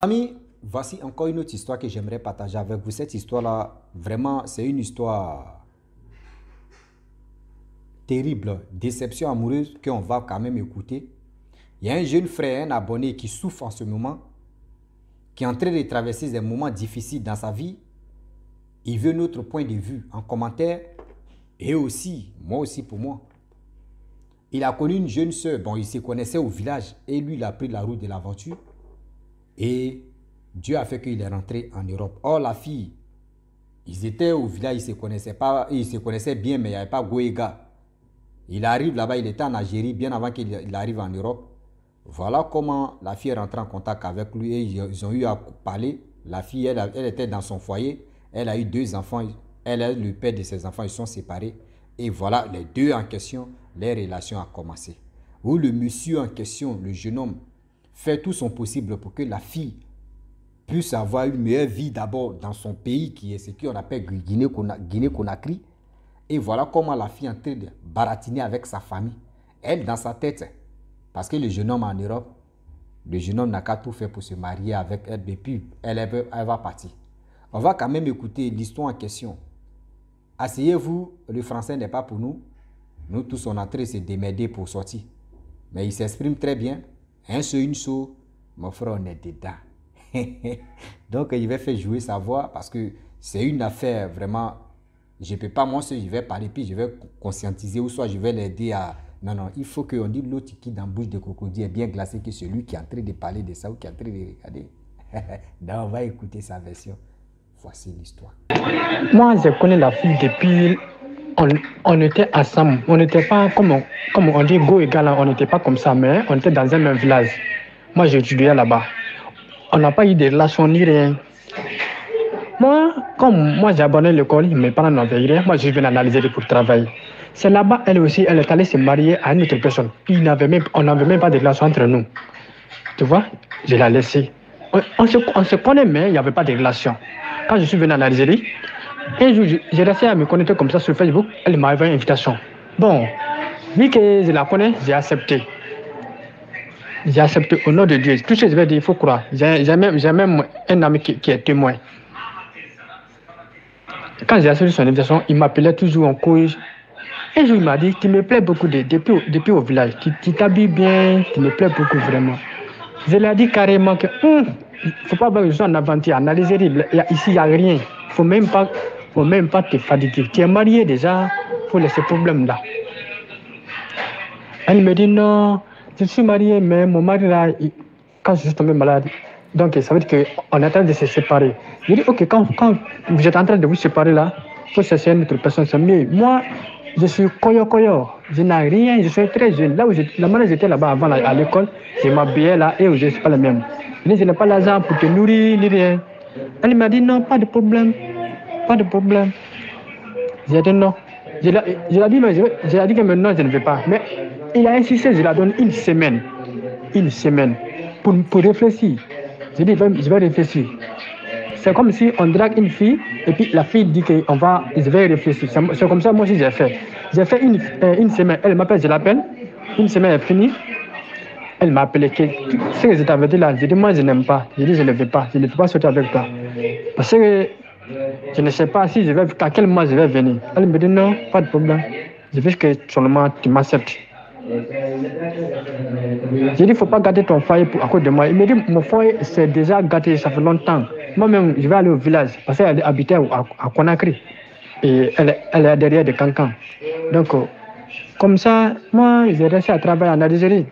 Amis, voici encore une autre histoire que j'aimerais partager avec vous. Cette histoire-là, vraiment, c'est une histoire terrible, déception amoureuse qu'on va quand même écouter. Il y a un jeune frère, un abonné qui souffre en ce moment, qui est en train de traverser des moments difficiles dans sa vie. Il veut notre point de vue en commentaire et aussi, moi aussi pour moi. Il a connu une jeune sœur, bon, il se connaissait au village et lui, il a pris la route de l'aventure. Et Dieu a fait qu'il est rentré en Europe. Or, la fille, ils étaient au village, ils se connaissaient bien, mais il n'y avait pas Goéga. Il arrive là-bas, il était en Algérie, bien avant qu'il arrive en Europe. Voilà comment la fille est rentrée en contact avec lui et ils ont eu à parler. La fille, elle était dans son foyer, elle a eu 2 enfants, elle est le père de ses enfants, ils sont séparés. Et voilà, les 2 en question, les relations ont commencé. Où le monsieur en question, le jeune homme, fait tout son possible pour que la fille puisse avoir une meilleure vie d'abord dans son pays qui est ce qu'on appelle Guinée-Conakry. Et voilà comment la fille est en train de baratiner avec sa famille. Elle, dans sa tête, parce que le jeune homme en Europe, le jeune homme n'a qu'à tout faire pour se marier avec elle, et puis elle va partir. On va quand même écouter l'histoire en question. Asseyez-vous, le français n'est pas pour nous. Nous tous, on est en train de se démerder pour sortir. Mais il s'exprime très bien. Un seul, une seule, mon frère, on est dedans. Donc, il va faire jouer sa voix parce que c'est une affaire vraiment. Je ne peux pas, moi, je vais parler, puis je vais conscientiser ou soit je vais l'aider à. Non, non, il faut qu'on dise l'autre qui dans la bouche de crocodile est bien glacé que celui qui est en train de parler de ça ou qui est en train de regarder. Donc, on va écouter sa version. Voici l'histoire. Moi, je connais la fille depuis. On était ensemble. On n'était pas comme on dit go égal, on n'était pas comme ça, mais on était dans un même village. Moi, j'étudiais là-bas. On n'a pas eu de relations ni rien. Moi, comme moi j'ai abandonné l'école, mes parents n'avaient rien. Moi, je venais en Algérie pour travailler. C'est là-bas, elle aussi, elle est allée se marier à une autre personne. On n'avait même pas de relation entre nous. Tu vois, je l'ai laissée. On se connaît, mais il n'y avait pas de relation. Quand je suis venu en Algérie, un jour, j'ai resté à me connecter comme ça sur Facebook. Elle m'a envoyé une invitation. Bon, vu que je la connais, j'ai accepté. J'ai accepté au nom de Dieu. Tout ce que je vais dire, il faut croire. J'ai même un ami qui est témoin. Quand j'ai accepté son invitation, il m'appelait toujours en cause. Un jour, il m'a dit qu'il me plaît beaucoup depuis au village. Tu t'habilles bien, tu me plais beaucoup vraiment. Je lui ai dit carrément que il ne faut pas avoir besoin d'aventure. En Algérie, ici, il n'y a rien. Il ne faut même pas te fatiguer. Tu es marié déjà, il faut laisser ce problème-là. Elle me dit non, je suis marié, mais mon mari là, quand je suis tombé malade, donc ça veut dire qu'on est en train de se séparer. Je dis ok, quand vous êtes en train de vous séparer là, il faut chercher une autre personne, c'est mieux. Moi, je suis koyo, je n'ai rien, je suis très jeune. Là où la manière j'étais là-bas avant à l'école, je m'habillais là et je ne suis pas le même. Je n'ai pas l'argent pour te nourrir, ni rien. Elle m'a dit non, pas de problème, pas de problème. J'ai dit non. Je l'ai dit que maintenant je ne vais pas. Mais il a insisté, je la donne une semaine pour réfléchir. Je dis je vais réfléchir. C'est comme si on drague une fille et puis la fille dit que je vais réfléchir. C'est comme ça moi aussi j'ai fait. J'ai fait une semaine. Elle m'appelle, je l'appelle. Une semaine est finie. Elle m'a appelé. Ce que je t'avais dit là, je dis moi je n'aime pas. Je dis je ne vais pas. Je ne peux pas sortir avec toi. Parce que je ne sais pas si à quel mois je vais venir. Elle me dit non, pas de problème. Je veux que seulement tu m'acceptes. J'ai dit il ne faut pas gâter ton foyer à cause de moi. Il me dit mon foyer c'est déjà gâté, ça fait longtemps. Moi-même, je vais aller au village parce qu'elle habitait à Conakry. Et elle est derrière de Cancan. Donc, comme ça, moi, j'ai réussi à travailler en Algérie.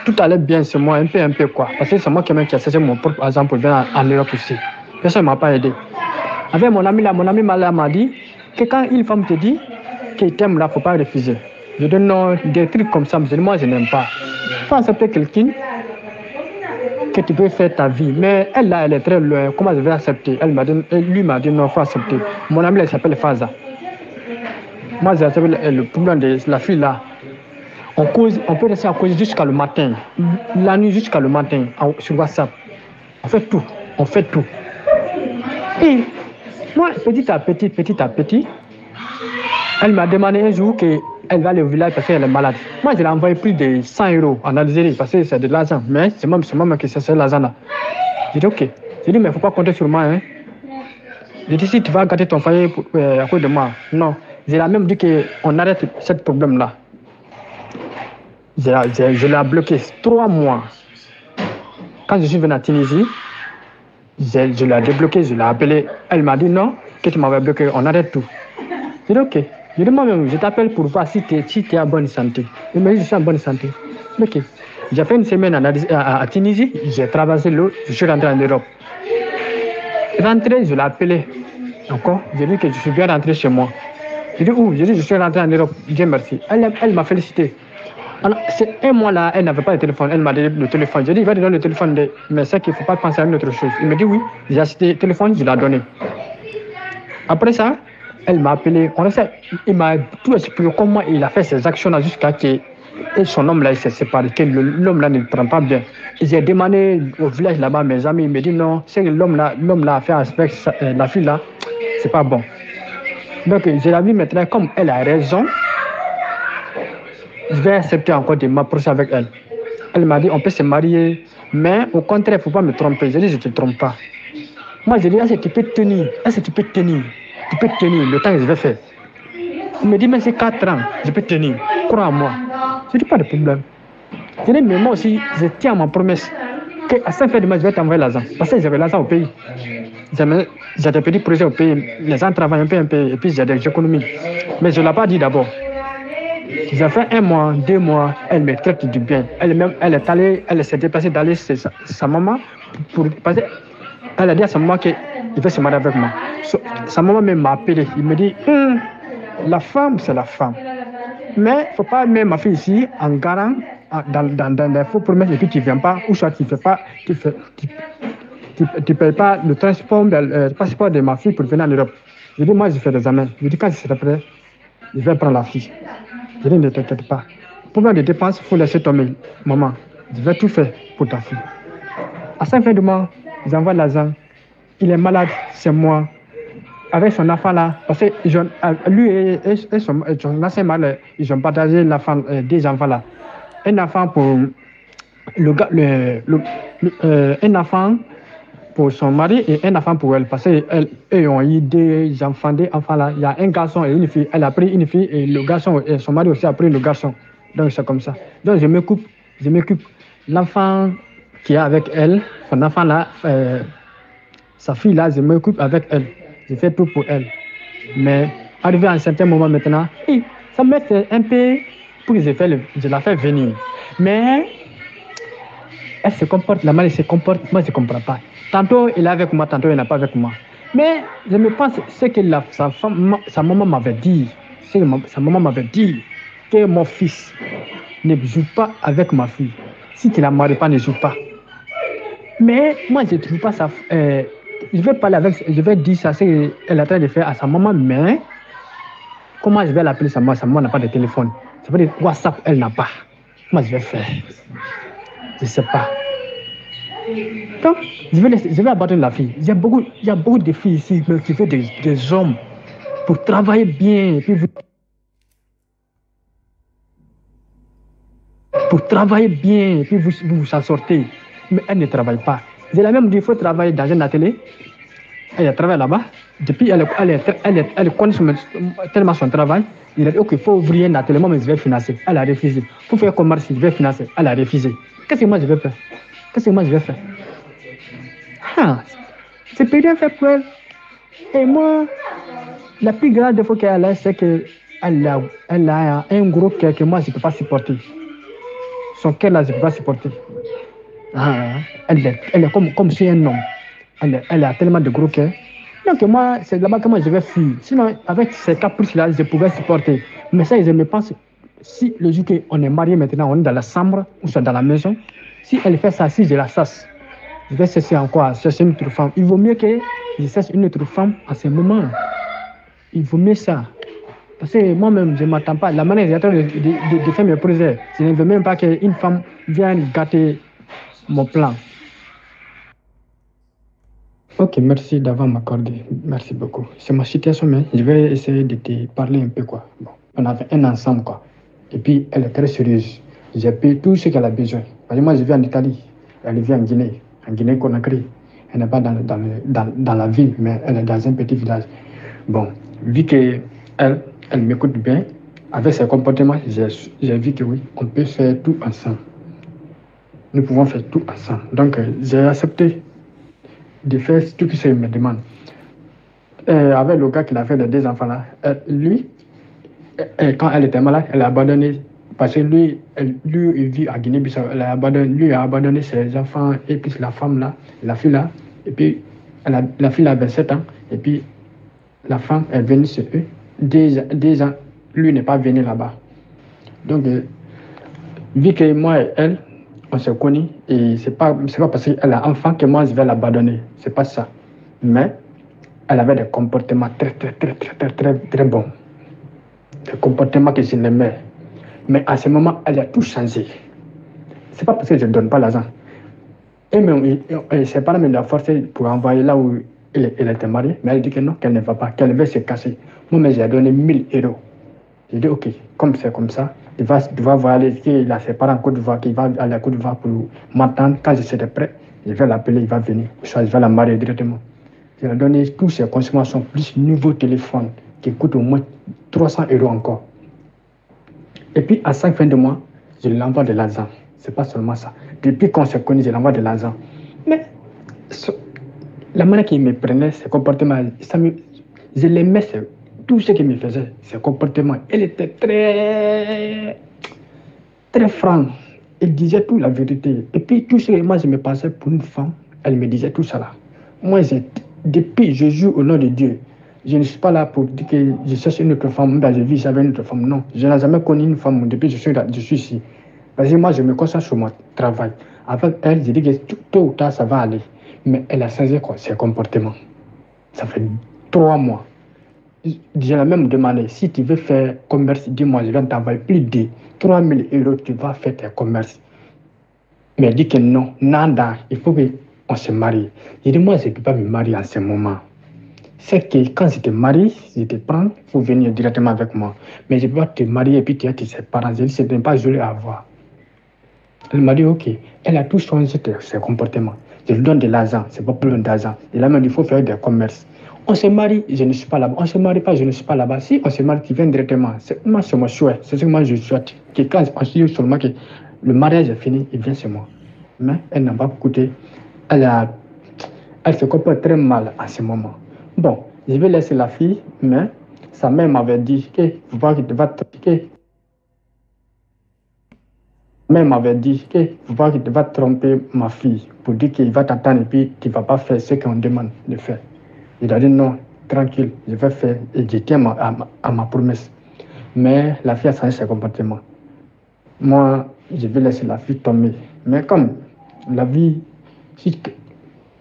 Tout allait bien sur moi, un peu quoi. Parce que c'est moi qui ai cherché mon propre argent pour venir en Europe aussi. Personne ne m'a pas aidé. Avec mon ami là, m'a dit que quand une femme te dit qu'elle t'aime là, il ne faut pas refuser. Je dis non, des trucs comme ça, moi je n'aime pas. Il faut accepter quelqu'un que tu peux faire ta vie. Mais elle là, elle est très loin. Comment je vais accepter? Lui m'a dit non, il faut accepter. Mon ami, elle s'appelle Faza. Moi, j'ai accepté le problème de la fille là. On peut rester à cause jusqu'à le matin. La nuit jusqu'à le matin sur WhatsApp. On fait tout. Et moi, petit à petit, elle m'a demandé un jour que elle va aller au village parce qu'elle est malade. Moi, je l'ai envoyé plus de 100 euros en Algérie parce que c'est de l'argent. Mais c'est moi qui c'est l'argent là. J'ai dit, ok. J'ai dit, mais il ne faut pas compter sur moi. Hein. J'ai dit, si tu vas gâter ton foyer à cause de moi. Non. J'ai même dit qu'on arrête ce problème-là. Je l'ai bloqué 3 mois. Quand je suis venu à Tunisie, je l'ai débloqué, je l'ai appelé. Elle m'a dit non, que tu m'avais bloqué, on arrête tout. J'ai dit ok. J'ai dit moi-même, je t'appelle pour voir si tu es en bonne santé. Il m'a dit je suis en bonne santé. Ok. J'ai fait une semaine à Tunisie, j'ai traversé l'eau, je suis rentré en Europe. Rentré, je l'ai appelé encore. J'ai dit que je suis bien rentré chez moi. J'ai dit où? J'ai dit je suis rentré en Europe. Dieu merci. Elle m'a félicité. Alors, c'est un mois là, elle n'avait pas de téléphone. Elle m'a donné le téléphone. J'ai dit, il va te donner le téléphone, mais c'est qu'il ne faut pas penser à une autre chose. Il me dit oui. J'ai acheté le téléphone, je l'ai donné. Après ça, elle m'a appelé. Il m'a tout expliqué comment il a fait ses actions là jusqu'à ce que son homme là il s'est séparé, que l'homme là ne le prend pas bien. J'ai demandé au village là-bas, mes amis, ils me disent non, c'est que l'homme là a fait avec la fille là, c'est pas bon. Donc, je l'ai vu maintenant, comme elle a raison, je vais accepter encore de m'approcher avec elle. Elle m'a dit, on peut se marier, mais au contraire, il ne faut pas me tromper. J'ai dit, je ne te trompe pas. Moi, j'ai dit, est-ce que tu peux tenir? Est-ce que tu peux tenir? Tu peux tenir le temps que je vais faire. Il me dit, mais c'est 4 ans, je peux tenir. Crois en moi. Je dis, pas de problème. Je dis, mais moi aussi, je tiens à ma promesse qu'à 5 fin de mois, je vais t'envoyer l'argent. Parce que j'avais l'argent au pays. J'ai des petits projets au pays. Les gens travaillent un peu, et puis j'ai des économies. Mais je ne l'ai pas dit d'abord. J'ai fait 1 mois, 2 mois, elle me traite du bien. Elle s'est déplacée d'aller chez sa maman parce qu'elle a dit à sa maman qu'il veut se marier avec moi. Sa maman même m'a appelé. Il me dit, la femme, c'est la femme. Mais il ne faut pas mettre ma fille ici en garant dans les faux promesses et puis tu ne viens pas, ou soit tu ne payes pas le passeport de ma fille pour venir en Europe. Je dis, moi, je fais des examens. Je dis, quand je serai prêt, je vais prendre la fille. Je dis, ne t'inquiète pas. Pour faire des dépenses, il faut laisser tomber. Maman, je vais tout faire pour ta fille. À 5 fin de mois, j'envoie l'argent. Il est malade, c'est moi. Avec son enfant là, parce que lui et son ancien mari, ils ont partagé des enfants là. Un enfant pour un enfant pour son mari et un enfant pour elle. Parce qu'ils ont eu des enfants là. Il y a un garçon et une fille. Elle a pris une fille et le garçon, et son mari aussi a pris le garçon. Donc c'est comme ça. Donc je m'occupe. L'enfant qui est avec elle, son enfant là, sa fille là, je m'occupe avec elle. Je fais tout pour elle. Mais arrivé à un certain moment maintenant, ça me fait un peu pour que je la fais venir. Mais elle se comporte, la mère se comporte, moi je ne comprends pas. Tantôt elle est avec moi, tantôt elle n'est pas avec moi. Mais je me pense ce que sa maman m'avait dit. Sa maman m'avait dit que mon fils ne joue pas avec ma fille. Si tu ne la maries pas, ne joue pas. Mais moi je ne trouve pas ça. Je vais dire ça, c'est qu'elle est en train de faire à sa maman, mais comment je vais l'appeler sa maman? Sa maman n'a pas de téléphone. Ça veut dire WhatsApp, elle n'a pas. Comment je vais faire? Je ne sais pas. Donc, je vais abandonner la fille. Il y a beaucoup de filles ici qui veulent des hommes pour travailler bien. Et puis vous en sortez. Mais elle ne travaille pas. Je l'ai même dit, il faut travailler dans un atelier. Elle travaille là-bas. Depuis, elle connaît tellement son travail. Il a dit, ok, il faut ouvrir un atelier, moi, mais je vais financer. Elle a refusé. Il faut faire commerce, je vais financer. Elle a refusé. Qu'est-ce que moi je vais faire? Je ne peux rien faire pour elle. Et moi, la plus grande défaut qu'elle a, c'est qu'elle a un gros cœur que moi, je ne peux pas supporter. Son cœur là, je ne peux pas supporter. Elle est comme si un homme. Elle a tellement de gros cœur. Donc moi, c'est là-bas que moi je vais fuir. Sinon, avec ces caprices-là, je pouvais supporter. Mais ça, je me pense, si le jour qu'on est marié maintenant, on est dans la chambre ou soit dans la maison, si elle fait ça, si je la chasse, je vais chercher encore à chercher une autre femme. Il vaut mieux que je cherche une autre femme à ce moment. Il vaut mieux ça. Parce que moi-même, je ne m'attends pas. La manière dont de faire mes projets, je ne veux même pas qu'une femme vienne gâter mon plan. Ok, merci d'avoir m'accordé. Merci beaucoup. C'est ma situation, mais je vais essayer de te parler un peu, quoi. Bon. on a fait un ensemble, quoi. Et puis, elle est très sérieuse. J'ai payé tout ce qu'elle a besoin. Parce que moi, je vis en Italie. Elle vit en Guinée-Conakry. Elle n'est pas dans la ville, mais elle est dans un petit village. Bon, vu qu'elle elle m'écoute bien, avec ses comportements, j'ai vu que oui, on peut faire tout ensemble. Nous pouvons faire tout ensemble. Donc, j'ai accepté de faire tout ce qu'il me demande. Avec le gars qui a fait les 2 enfants-là, lui, quand elle était malade, elle a abandonné. Parce que lui, il vit à Guinée-Bissau. Lui a abandonné ses enfants et puis la femme là, la fille là. Et puis, la fille avait 7 ans. Et puis, la femme est venue chez eux. 2 ans, lui n'est pas venu là-bas. Donc, vu que moi et elle, on se connaît, et c'est pas parce qu'elle a un enfant que moi je vais l'abandonner. C'est pas ça. Mais elle avait des comportements très bons. Des comportements que je l'aimais. Mais à ce moment, elle a tout changé. C'est pas parce que je ne donne pas l'argent. Et même, ses parents me l'ont forcé pour envoyer là où elle était mariée, mais elle dit que non, qu'elle ne va pas, qu'elle veut se casser. Moi, mais j'ai donné 1 000 euros. J'ai dit, ok, comme c'est comme ça, il va voir il a ses parents en Côte d'Ivoire, qu'il va aller à Côte d'Ivoire pour m'attendre. Quand je serai prêt, je vais l'appeler, il va venir. Soit je vais la marier directement. Je lui ai donné tous ses consommations, plus nouveau téléphone, qui coûte au moins 300 euros encore. Et puis, à 5 fins de mois, je lui envoie de l'argent. C'est pas seulement ça. Depuis qu'on se connaît, je lui envoie de l'argent. Mais la manière qu'il me prenait, ses comportements, je l'aimais, tout ce qu'il me faisait, ses comportements. Elle était très franc. Elle disait toute la vérité. Et puis, tout ce que moi je me passais pour une femme, elle me disait tout ça là. Moi, depuis, je joue au nom de Dieu. Je ne suis pas là pour dire que je cherche une autre femme, je vis avec une autre femme. Non, je n'ai jamais connu une femme depuis que je suis ici. Parce que moi, je me concentre sur mon travail. Avec elle, je dis que tôt ou tard, ça va aller. Mais elle a changé ses comportements. Ça fait 3 mois. Je l'ai même demandé, si tu veux faire commerce, dis-moi, je vais t'envoyer plus de 3 000 euros, tu vas faire tes commerces. Mais elle dit que non, nada, il faut qu'on se marie. Je dis, moi, je ne peux pas me marier en ce moment. C'est que quand je te marie, je te prends, il faut venir directement avec moi. Mais je ne peux pas te marier et puis tu as tes parents. Je dis, ce n'est pas joli à voir. Elle m'a dit, ok. Elle a tout changé ses comportements. Je lui donne de l'argent, c'est pas plus d'argent. Il a même dit, il faut faire des commerces. On se marie, je ne suis pas là-bas. On ne se marie pas, je ne suis pas là-bas. Si on se marie, tu viens directement. Moi, c'est mon souhait. C'est ce que moi je souhaite. Que quand on se dit seulement que le mariage est fini, il vient chez moi. Mais elle n'a pas coûté. Elle se comporte très mal à ce moment. Bon, je vais laisser la fille, mais sa mère m'avait dit que va tromper ma fille pour dire qu'il va t'attendre et puis qu'il ne va pas faire ce qu'on demande de faire. Il a dit non, tranquille, je vais faire et je tiens à ma promesse. Mais la fille a changé ses comportements. Moi, je vais laisser la fille tomber. Mais comme la vie, si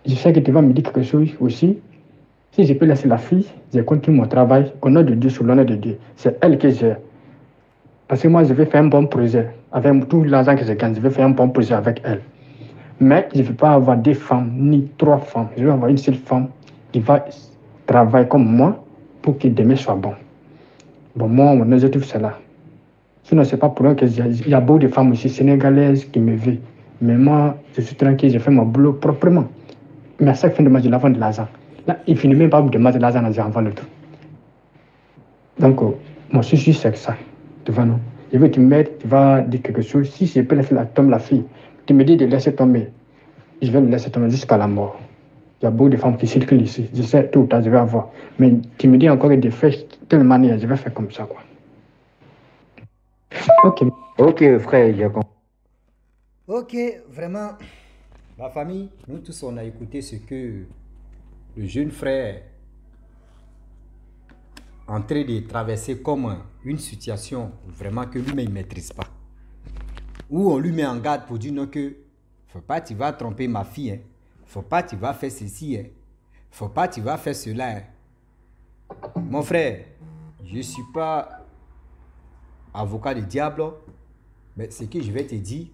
je sais que tu vas me dire quelque chose aussi, si je peux laisser la fille, je continue mon travail au nom de Dieu, sur l'honneur de Dieu. C'est elle que j'ai. Parce que moi, je vais faire un bon projet. Avec tout l'argent que je gagne, je vais faire un bon projet avec elle. Mais je ne vais pas avoir 2 femmes, ni 3 femmes. Je vais avoir une seule femme qui va travailler comme moi pour que demain soit bon. Bon, moi, mon objectif, c'est là. Sinon, ce n'est pas pour rien qu'il y a beaucoup de femmes aussi sénégalaises qui me veulent. Mais moi, je suis tranquille, je fais mon boulot proprement. Mais à chaque fin de mois, je leur vends de l'argent. Là, il ne finit même pas de demander de l'argent, je en vends le tout. Donc, mon souci, c'est ça. Tu vois, non? Je veux que tu m'aides, tu vas dire quelque chose. Si je peux laisser tomber la fille, tu me dis de laisser tomber. Je vais le laisser tomber jusqu'à la mort. Il y a beaucoup de femmes qui circulent ici. Je sais, tout le temps, je vais avoir. Mais tu me dis encore de faire telle manière, je vais faire comme ça, quoi. Ok, frère, j'ai compris. Ok, vraiment, ma famille, nous tous, on a écouté ce que le jeune frère en train de traverser comme une situation vraiment que lui-même ne maîtrise pas. Où on lui met en garde pour dire non que faut pas tu vas tromper ma fille, hein. Faut pas tu vas faire ceci, hein. Faut pas tu vas faire cela. Hein. Mon frère, je ne suis pas avocat du diable, mais ce que je vais te dire,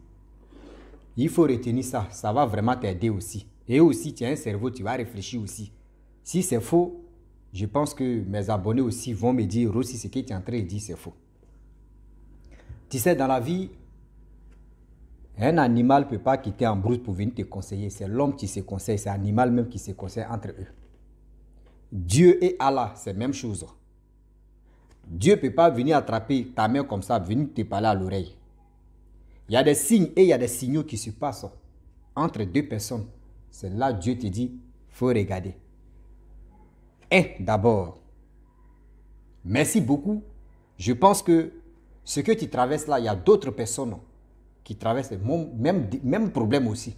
il faut retenir ça. Ça va vraiment t'aider aussi. Et aussi, tu as un cerveau, tu vas réfléchir aussi. Si c'est faux, je pense que mes abonnés aussi vont me dire aussi ce que tu es en train de dire, c'est faux. Tu sais, dans la vie, un animal ne peut pas quitter en brousse pour venir te conseiller. C'est l'homme qui se conseille, c'est l'animal même qui se conseille entre eux. Dieu et Allah, c'est la même chose. Dieu ne peut pas venir attraper ta main comme ça, venir te parler à l'oreille. Il y a des signes et il y a des signaux qui se passent entre deux personnes. C'est là que Dieu te dit, il faut regarder. Et d'abord, merci beaucoup. Je pense que ce que tu traverses là, il y a d'autres personnes qui traversent le même problème aussi.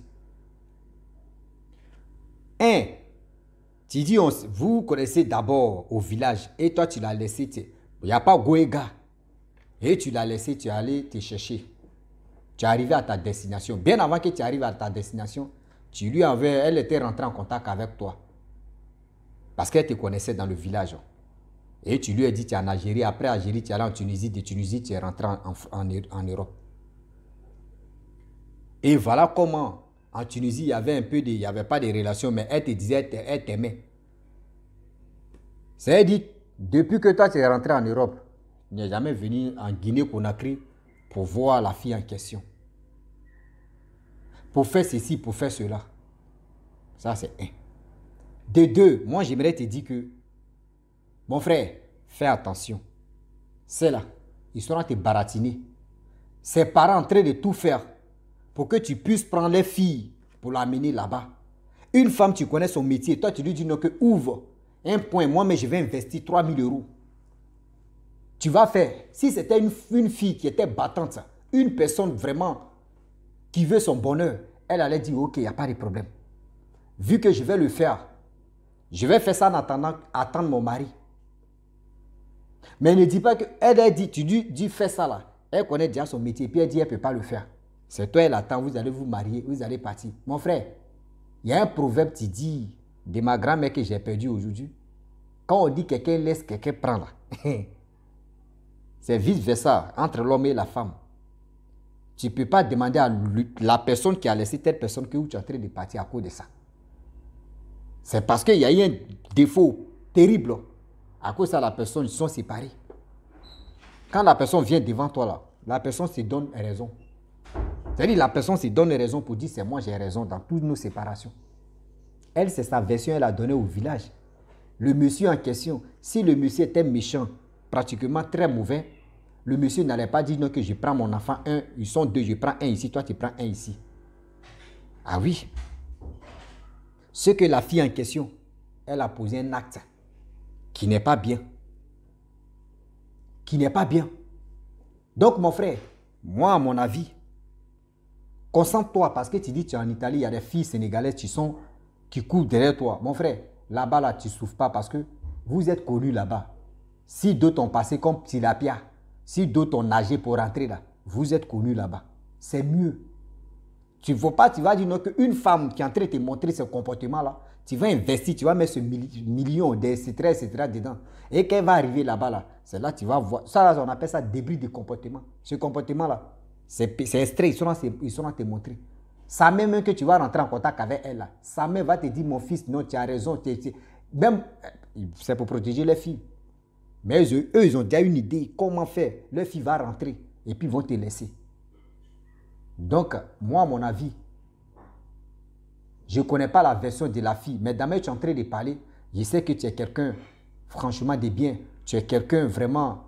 Tu dis, vous connaissez d'abord au village et toi tu l'as laissé. Il n'y a pas Goéga. Et tu l'as laissé, tu es allé te chercher. Tu es arrivé à ta destination. Bien avant que tu arrives à ta destination, elle était rentrée en contact avec toi. Parce qu'elle te connaissait dans le village. Et tu lui as dit, tu es en Algérie. Après Algérie, tu es allé en Tunisie. De Tunisie, tu es rentré en Europe. Et voilà comment, en Tunisie, il n'y avait pas de relation, mais elle te disait, elle t'aimait. C'est-à-dire, depuis que toi, tu es rentré en Europe, tu n'es jamais venu en Guinée-Conakry pour voir la fille en question. Pour faire ceci, pour faire cela. Ça, c'est un. De deux, moi, j'aimerais te dire que, mon frère, fais attention. C'est là. Ils seront te baratiner. Ses parents en train de tout faire pour que tu puisses prendre les filles pour l'amener là-bas. Une femme, tu connais son métier. Toi, tu lui dis non, que ouvre un point. Moi, mais je vais investir 3 000 euros. Tu vas faire. Si c'était une fille qui était battante, une personne vraiment qui veut son bonheur, elle allait dire, ok, il n'y a pas de problème. Vu que je vais le faire, je vais faire ça en attendre mon mari. Mais ne dis pas que elle a dit, tu dis fais ça là. Elle connaît déjà son métier, puis elle dit elle ne peut pas le faire. C'est toi, elle attend, vous allez vous marier, vous allez partir. Mon frère, il y a un proverbe qui dit, de ma grand-mère que j'ai perdu aujourd'hui. Quand on dit quelqu'un laisse, quelqu'un prend là. C'est vice-versa entre l'homme et la femme. Tu ne peux pas demander à la personne qui a laissé telle personne que tu es en train de partir à cause de ça. C'est parce qu'il y a eu un défaut terrible. À cause de ça, la personne, ils sont séparés. Quand la personne vient devant toi, là, la personne se donne raison. C'est-à-dire la personne se donne raison pour dire c'est moi j'ai raison dans toutes nos séparations. Elle, c'est sa version, elle a donné au village. Le monsieur en question, si le monsieur était méchant, pratiquement très mauvais, le monsieur n'allait pas dire non que je prends mon enfant, ils sont deux, je prends un ici, toi tu prends un ici. Ah oui. Ce que la fille en question, elle a posé un acte qui n'est pas bien. Qui n'est pas bien. Donc mon frère, moi à mon avis, concentre-toi parce que tu dis tu es en Italie, il y a des filles sénégalaises qui courent derrière toi. Mon frère, là-bas, là, tu ne souffres pas parce que vous êtes connus là-bas. Si d'autres ont passé comme Tilapia, si d'autres ont nagé pour rentrer là, vous êtes connus là-bas. C'est mieux. Tu vas dire non qu'une femme qui est en train de te montrer ce comportement-là, tu vas investir, tu vas mettre ce million, etc. dedans. Et qu'elle va arriver là-bas, là, c'est là que tu vas voir. Ça, on appelle ça débris de comportement. Ce comportement-là, c'est extrait, ils sont à te montrer. Ça même que tu vas rentrer en contact avec elle, là, ça même va te dire, mon fils, non, tu as raison. Même, c'est pour protéger les filles. Mais eux, ils ont déjà une idée comment faire. Leur fille va rentrer et puis ils vont te laisser. Donc, moi, à mon avis, je ne connais pas la version de la fille, mais d'abord, tu es en train de parler. Je sais que tu es quelqu'un, franchement, de bien. Tu es quelqu'un vraiment,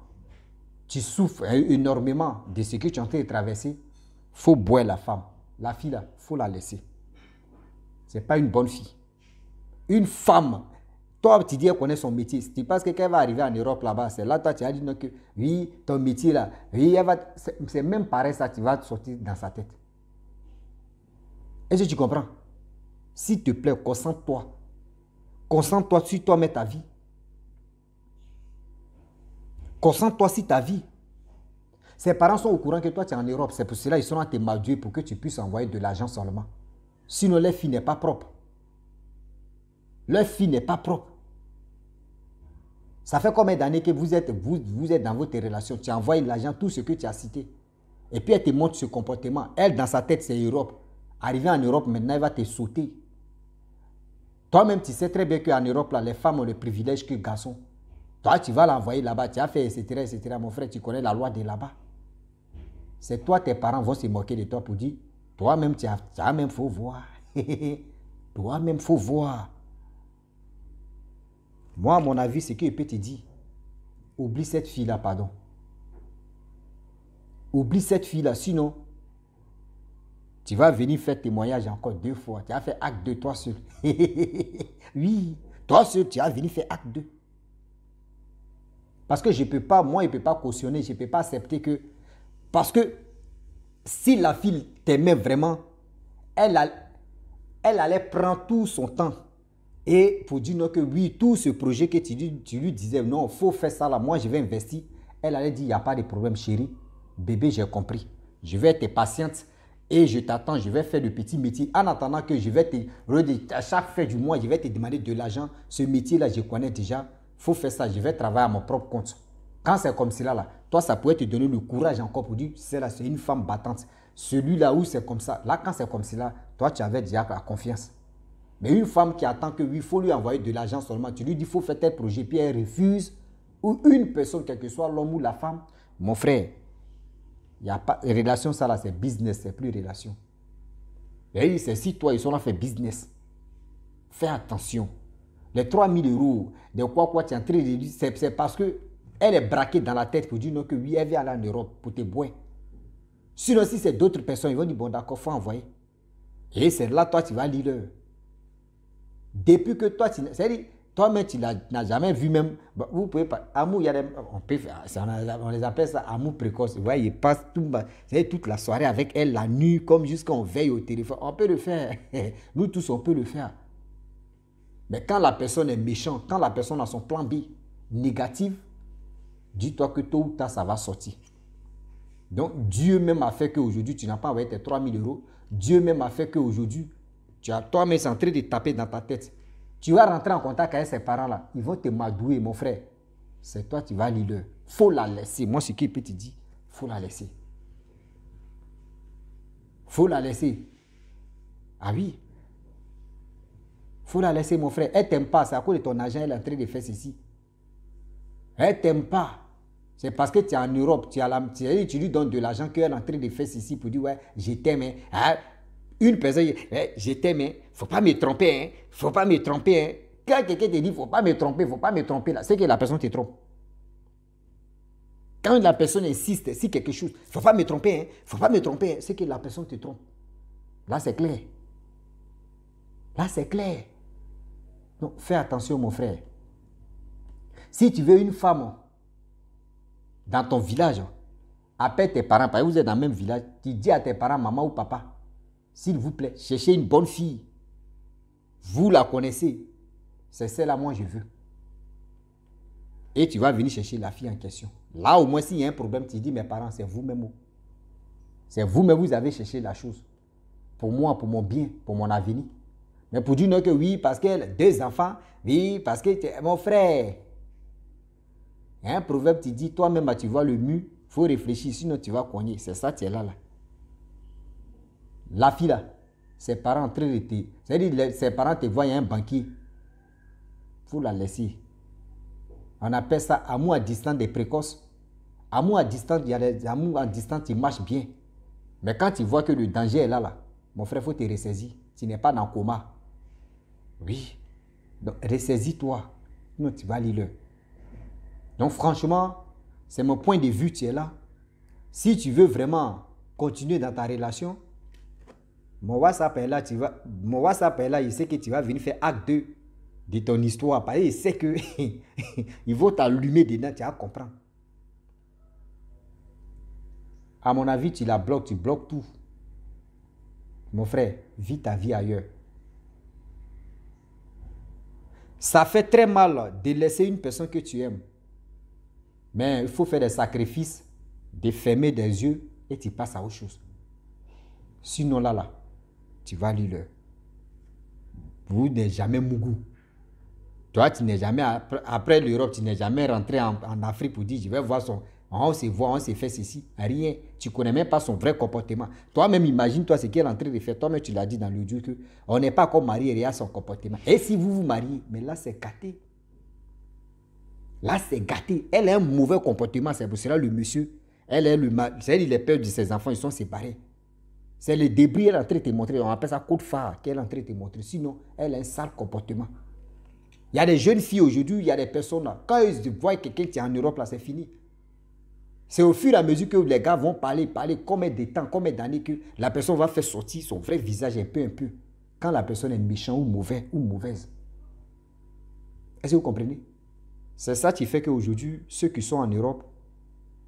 tu souffres énormément de ce que tu es en train de traverser. Il faut boire la femme. La fille, là, il faut la laisser. Ce n'est pas une bonne fille. Une femme, toi, tu dis qu'elle connaît son métier. Si tu penses que quand elle va arriver en Europe là-bas, c'est là, toi, tu as dit non, que oui, ton métier là, oui, c'est même pareil, ça, tu vas sortir dans sa tête. Est-ce que tu comprends? S'il te plaît, concentre-toi. Concentre-toi sur toi, mais ta vie. Concentre-toi sur ta vie. Ses parents sont au courant que toi, tu es en Europe. C'est pour cela qu'ils sont à te maduer pour que tu puisses envoyer de l'argent seulement. Sinon, leur fille n'est pas propre. Leur fille n'est pas propre. Ça fait combien d'années que vous êtes dans votre relation? Tu as envoyé l'argent, tout ce que tu as cité. Et puis, elle te montre ce comportement. Elle, dans sa tête, c'est Europe. Arrivé en Europe, maintenant, elle va te sauter. Toi-même, tu sais très bien qu'en Europe, là, les femmes ont le privilège que les garçons. Toi, tu vas l'envoyer là-bas, tu as fait, etc., etc. Mon frère, tu connais la loi de là-bas. c'est toi, tes parents vont se moquer de toi pour dire, toi-même, tu as même faut voir. Toi-même, faut voir. Moi, à mon avis, ce que je peux te dire, oublie cette fille-là, pardon. Oublie cette fille-là, sinon, tu vas venir faire témoignage encore 2 fois. Tu as fait acte 2, toi seul. Oui, toi seul, tu as venu faire acte 2. Parce que je ne peux pas, moi, je ne peux pas cautionner, je ne peux pas accepter que... Parce que si la fille t'aimait vraiment, elle allait prendre tout son temps. Et pour dire non que oui, tout ce projet que tu lui disais, non, il faut faire ça là, moi je vais investir. Elle allait dire, il n'y a pas de problème chérie. Bébé, j'ai compris. Je vais être patiente et je t'attends, je vais faire le petit métier. En attendant que je vais te... À chaque fin du mois, je vais te demander de l'argent. Ce métier-là, je connais déjà. Il faut faire ça, je vais travailler à mon propre compte. Quand c'est comme cela, là, toi, ça pourrait te donner le courage encore pour dire, c'est une femme battante. Celui-là où c'est comme ça, là, quand c'est comme cela, toi, tu avais déjà la confiance. Mais une femme qui attend que oui, il faut lui envoyer de l'argent seulement, tu lui dis, il faut faire tel projet, puis elle refuse, ou une personne, quel que soit l'homme ou la femme, mon frère, il n'y a pas, relation, ça là, c'est business, c'est plus relation. Et c'est si toi, ils sont là, fait business. Fais attention. Les 3000 euros, de quoi tu es en train de dire, c'est parce que elle est braquée dans la tête pour dire non, que oui, elle vient aller en Europe pour te boire. Sinon, si c'est d'autres personnes, ils vont dire, bon, d'accord, il faut envoyer. Et c'est là, toi, tu vas lire leur. Depuis que toi, c'est-à-dire, toi-même, tu n'as jamais vu même, vous pouvez pas, amour, il y a des, on les appelle ça amour précoce. Vous voyez, il passe toute la soirée avec elle, la nuit, comme jusqu'à on veille au téléphone. On peut le faire. Nous tous, on peut le faire. Mais quand la personne est méchante, quand la personne a son plan B négatif, dis-toi que tôt ou tard, ça va sortir. Donc, Dieu même a fait qu'aujourd'hui, tu n'as pas envoyé tes 3000 euros. Dieu même a fait qu'aujourd'hui, toi-même, c'est en train de taper dans ta tête. Tu vas rentrer en contact avec ces parents-là. Ils vont te madouer, mon frère. C'est toi, tu vas lire. Il faut la laisser. Moi, ce qu'il peut te dire, il faut la laisser. Il faut la laisser. Ah oui. Il faut la laisser, mon frère. Elle ne t'aime pas. C'est à cause de ton argent, elle est en train de faire ceci. Elle ne t'aime pas. C'est parce que tu es en Europe, tu lui donnes de l'argent qu'elle est en train de faire ceci pour dire, ouais, je t'aime. Hein. Une personne, je t'aime, il ne faut pas me tromper. Il ne faut pas me tromper. Quand quelqu'un te dit, il ne faut pas me tromper, là, c'est que la personne te trompe. Quand la personne insiste sur quelque chose, il ne faut pas me tromper, il ne faut pas me tromper, c'est que la personne te trompe. Là, c'est clair. Là, c'est clair. Donc, fais attention, mon frère. Si tu veux une femme dans ton village, appelle tes parents, parce que vous êtes dans le même village, tu dis à tes parents, maman ou papa, s'il vous plaît, cherchez une bonne fille. Vous la connaissez. C'est celle-là, moi, je veux. Et tu vas venir chercher la fille en question. Là, au moins, s'il y a un problème, tu dis, mes parents, c'est vous-même. C'est vous-même, vous avez cherché la chose. Pour moi, pour mon bien, pour mon avenir. Mais pour dire non que oui, parce qu'elle a 2 enfants, oui, parce que tu es mon frère. Il y a un proverbe qui dit, toi-même, tu vois le mur, il faut réfléchir, sinon tu vas cogner. C'est ça, tu es là. La fille là, ses parents en train de te... C'est-à-dire, ses parents te voient, il y a un banquier. Il faut la laisser. On appelle ça amour à distance des précoces. Amour à distance, il y a des amours à distance qui marchent bien. Mais quand tu vois que le danger est là, mon frère, il faut te ressaisir. Tu n'es pas dans le coma. Oui. Donc, ressaisis-toi. Sinon, tu vas lire. Donc, franchement, c'est mon point de vue, tu es là. Si tu veux vraiment continuer dans ta relation, mon WhatsApp est là, il sait que tu vas venir faire acte 2 de ton histoire. Parce qu'il sait que il va t'allumer dedans, tu vas comprendre. À mon avis, tu la bloques, tu bloques tout. Mon frère, vis ta vie ailleurs. Ça fait très mal de laisser une personne que tu aimes. Mais il faut faire des sacrifices, de fermer des yeux et tu passes à autre chose. Sinon là, tu vas lire. Vous n'êtes jamais Mougou. Toi, tu n'es jamais, après l'Europe, tu n'es jamais rentré en Afrique pour dire, je vais voir son... On se voit, on se fait ceci. Rien. Tu ne connais même pas son vrai comportement. Toi-même, imagine-toi ce qu'elle est en train de faire. Toi-même, tu l'as dit dans l'audio qu'on n'est pas comme marié et regarde son comportement. Et si vous vous mariez, mais là, c'est gâté. Là, c'est gâté. Elle a un mauvais comportement. C'est pour cela le monsieur, Elle est le mal. C'est-à-dire les pères de ses enfants, ils sont séparés. C'est le débris, elle est en train de te montrer. On appelle ça code phare qu'elle est en train de te montrer. Sinon, elle a un sale comportement. Il y a des jeunes filles aujourd'hui, il y a des personnes là. Quand ils voient quelqu'un qui est en Europe, là, c'est fini. C'est au fur et à mesure que les gars vont parler combien de temps, combien d'années que la personne va faire sortir son vrai visage un peu. Quand la personne est méchante ou mauvaise. Est-ce que vous comprenez? C'est ça qui fait qu'aujourd'hui, ceux qui sont en Europe,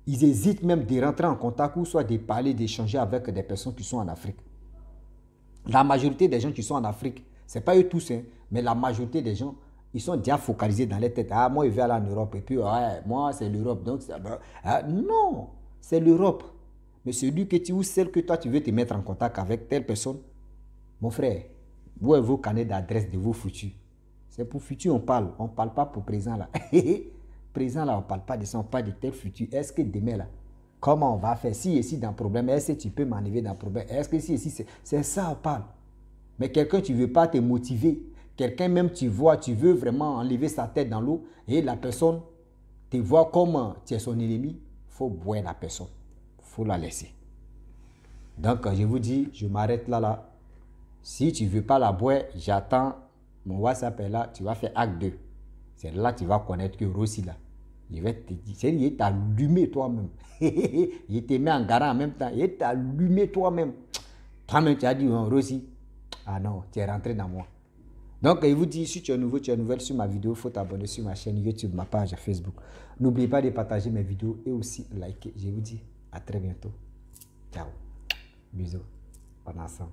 ils hésitent même de rentrer en contact ou soit de parler, d'échanger avec des personnes qui sont en Afrique. La majorité des gens qui sont en Afrique, ce n'est pas eux tous, hein, mais la majorité des gens, ils sont déjà focalisés dans les têtes. Ah, moi, je vais aller en Europe. Et puis, ouais, moi, c'est l'Europe. Donc, non, c'est l'Europe. Mais celui que tu ou celle que toi, tu veux te mettre en contact avec telle personne, mon frère, où est vos carnets d'adresse de vos futurs? C'est pour futur on parle. On ne parle pas pour présent là. Présent là, on ne parle pas de ça, on parle de tel futur. Est-ce que demain là, comment on va faire? Si ici dans le problème, est-ce que tu peux m'enlever dans le problème? Est-ce que si ici, c'est ça on parle. Mais quelqu'un, tu ne veux pas te motiver. Quelqu'un même, tu vois, tu veux vraiment enlever sa tête dans l'eau et la personne te voit comme tu es son ennemi. Il faut boire la personne. Il faut la laisser. Donc, je vous dis, je m'arrête là. Si tu ne veux pas la boire, j'attends. Mon WhatsApp est là, tu vas faire acte 2. C'est là que tu vas connaître que Rossi là. Je vais te dire, c'est il t'a allumé toi-même. Il te met en garant en même temps. Il t'a allumé toi-même. Toi-même, tu as dit, oh, Rossi. Ah non, tu es rentré dans moi. Donc, je vous dis, si tu es nouveau, tu es nouvelle sur ma vidéo, il faut t'abonner sur ma chaîne YouTube, ma page Facebook. N'oubliez pas de partager mes vidéos et aussi liker. Je vous dis à très bientôt. Ciao. Bisous. On est ensemble.